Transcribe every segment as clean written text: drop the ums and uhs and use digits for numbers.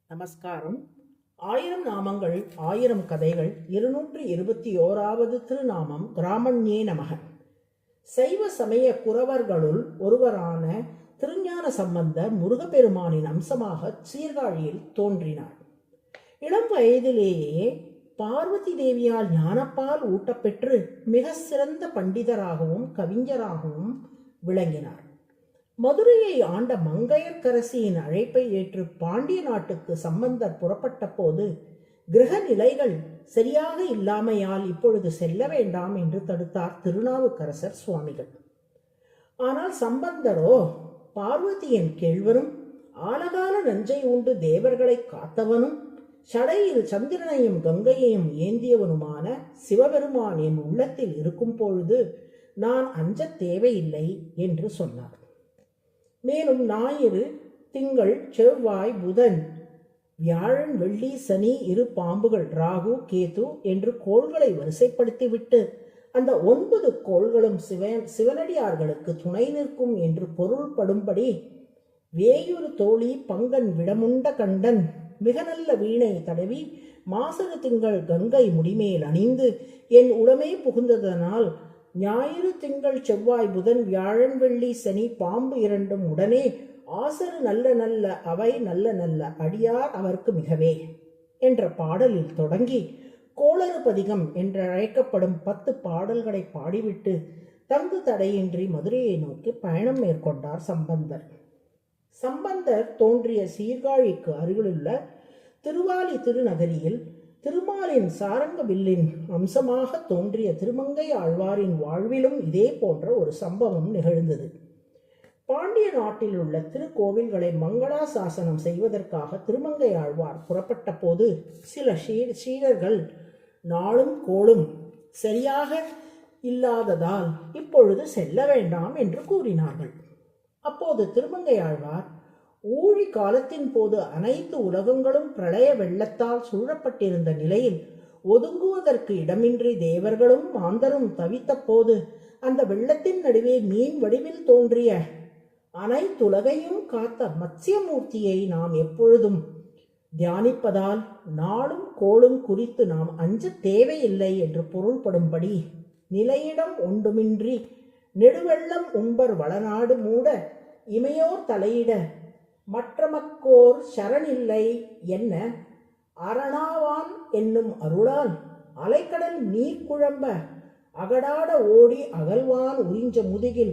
நமஸ்காரம். 1000 நாமங்கள் 1000 கதைகள் 221வது திருநாமம் கிராமண்யே நமக. சைவ சமய குரவர்களுள் ஒருவரான திருஞான சம்பந்தர் முருகப்பெருமானின் அம்சமாக சீர்காழியில் தோன்றினார். இளம் வயதிலேயே பார்வதி தேவியால் ஞானப்பால் ஊட்டப்பெற்று மிக சிறந்த பண்டிதராகவும் கவிஞராகவும் விளங்கினார். மதுரையை ஆண்ட மங்கையர்க்கரசியின் அழைப்பை ஏற்று பாண்டிய நாட்டுக்கு சம்பந்தர் புறப்பட்ட போது கிரக நிலைகள் சரியாக இல்லாமையால் இப்பொழுது செல்ல வேண்டாம் என்று தடுத்தார் திருநாவுக்கரசர் சுவாமிகள். ஆனால் சம்பந்தரோ பார்வதியின் கேழ்வரும் ஆலகால நஞ்சை உண்டு தேவர்களை காத்தவனும் சடையில் சந்திரனையும் கங்கையையும் ஏந்தியவனுமான சிவபெருமான் என் உள்ளத்தில் இருக்கும் பொழுது நான் அஞ்ச தேவையில்லை என்று சொன்னார். மேலும் ஞாயிறு, திங்கள், செவ்வாய், புதன், வியாழன், வெள்ளி, சனி, இரு பாம்புகள் ராகு, கேது என்று கோள்களை வரிசைப்படுத்திவிட்டு அந்த 9 கோள்களும் சிவனடியார்களுக்கு துணை நிற்கும் என்று பொருள்படும்படி வேயுறு தோழி பங்கன் விடமுண்ட கண்டன் மிக நல்ல வீணை தடவி மாசறு திங்கள் கங்கை முடிமேல் அணிந்து என் உடமே புகுந்ததனால் ஞாயிறு, திங்கள், செவ்வாய், புதன், வியாழன், வெள்ளி, சனி, பாம்பு இரண்டும் உடனே ஆசரு நல்ல நல்ல அவை நல்ல நல்ல அடியார் அவருக்கு மிகவே என்ற பாடலில் தொடங்கி கோளறு பதிகம் என்று அழைக்கப்படும் 10 பாடல்களை பாடிவிட்டு தங்கு தடையின்றி மதுரையை நோக்கி பயணம் மேற்கொண்டார் சம்பந்தர். சம்பந்தர் தோன்றிய சீர்காழிக்கு அருகிலுள்ள திருவாலி திருநகரியில் திருமாலின் சாரங்க வில்லின் அம்சமாக தோன்றிய திருமங்கை ஆழ்வாரின் வாழ்விலும் இதே போன்ற ஒரு சம்பவம் நிகழ்ந்தது. பாண்டிய நாட்டில் உள்ள திருக்கோவில்களை மங்களாசாசனம் செய்வதற்காக திருமங்கை ஆழ்வார் புறப்பட்ட போது சில சீடர்கள் நாளும் கோளும் சரியாக இல்லாததால் இப்பொழுது செல்ல வேண்டாம் என்று கூறினார்கள். அப்போது திருமங்கை ஆழ்வார் ஊழி காலத்தின் போது அனைத்து உலகங்களும் பிரளய வெள்ளத்தால் சூழப்பட்டிருந்த நிலையில் ஒதுங்குவதற்கு இடமின்றி தேவர்களும் மாந்தரும் தவித்த போது அந்த வெள்ளத்தின் நடுவே மீன் வடிவில் தோன்றிய அனைத்துலகையும் காத்த மத்ஸ்யமூர்த்தியை நாம் எப்பொழுதும் தியானிப்பதால் நாளும் கோளும் குறித்து நாம் அஞ்ச தேவையில்லை என்று பொருள்படும்படி நிலையிடம் ஒன்றுமின்றி நெடுவெள்ளம் உம்பர் வளநாடு மூட இமையோர் தலையிட மற்றமக்கோர் சரணில்லை என்ன அரணாவான் என்னும் அருளால் அலைக்கடல் நீர் குழம்ப அகடாட ஓடி அகல்வான் உறிஞ்ச முதுகில்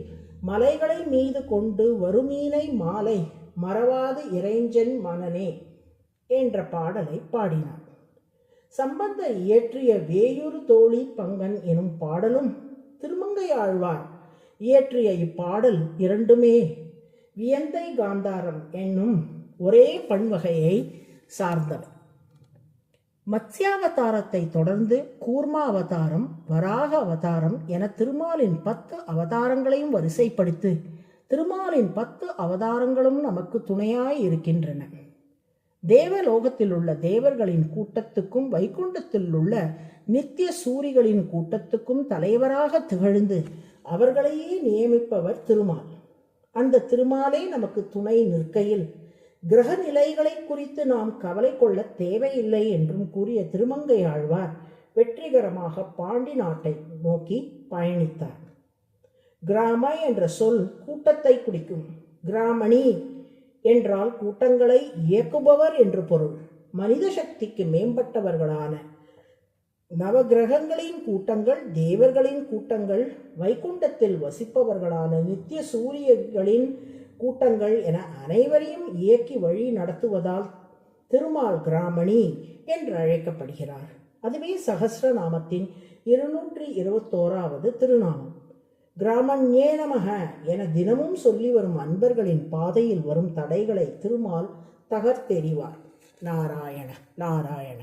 மலைகளை மீது கொண்டு வருமீனை மாலை மறவாது இறைஞ்சன் மனனே என்ற பாடலை பாடினார். சம்பந்தர் இயற்றிய வேயுறு தோழி பங்கன் எனும் பாடலும் திருமங்கை ஆழ்வார் இயற்றிய இப்பாடல் இரண்டுமே வியந்தை காந்தாரம் என்னும் ஒரே பண்வகையை சார்ந்தவை. மத்ஸ்யாவதாரத்தை தொடர்ந்து கூர்மா அவதாரம், வராக அவதாரம் என திருமாலின் 10 அவதாரங்களையும் வரிசைப்படுத்தி திருமாலின் 10 அவதாரங்களும் நமக்கு துணையாய் இருக்கின்றன. தேவலோகத்தில் உள்ள தேவர்களின் கூட்டத்துக்கும் வைகுண்டத்தில் உள்ள நித்திய சூரிகளின் கூட்டத்துக்கும் தலைவராக திகழ்ந்து அவர்களையே நியமிப்பவர் திருமால். அந்த திருமாலே நமக்கு துணை நிற்கையில் கிரக நிலைகளை குறித்து நாம் கவலை கொள்ள தேவையில்லை என்றும் கூறிய திருமங்கை ஆழ்வார் வெற்றிகரமாக பாண்டி நாட்டை நோக்கி பயணித்தார். கிராம என்ற சொல் கூட்டத்தை குறிக்கும். கிராமணி என்றால் கூட்டங்களை இயக்குபவர் என்று பொருள். மனித சக்திக்கு மேம்பட்டவர்களான நவகிரகங்களின் கூட்டங்கள், தேவர்களின் கூட்டங்கள், வைகுண்டத்தில் வசிப்பவர்களான நித்திய சூரியர்களின் கூட்டங்கள் என அனைவரையும் இயக்கி வழி நடத்துவதால் திருமால் கிராமணி என்று அழைக்கப்படுகிறார். அதுவே சகஸ்ரநாமத்தின் 221வது திருநாமம். கிராமண்யே நமக என தினமும் சொல்லி வரும் அன்பர்களின் பாதையில் வரும் தடைகளை திருமால் தகர்த்தெறிவார். நாராயண நாராயண.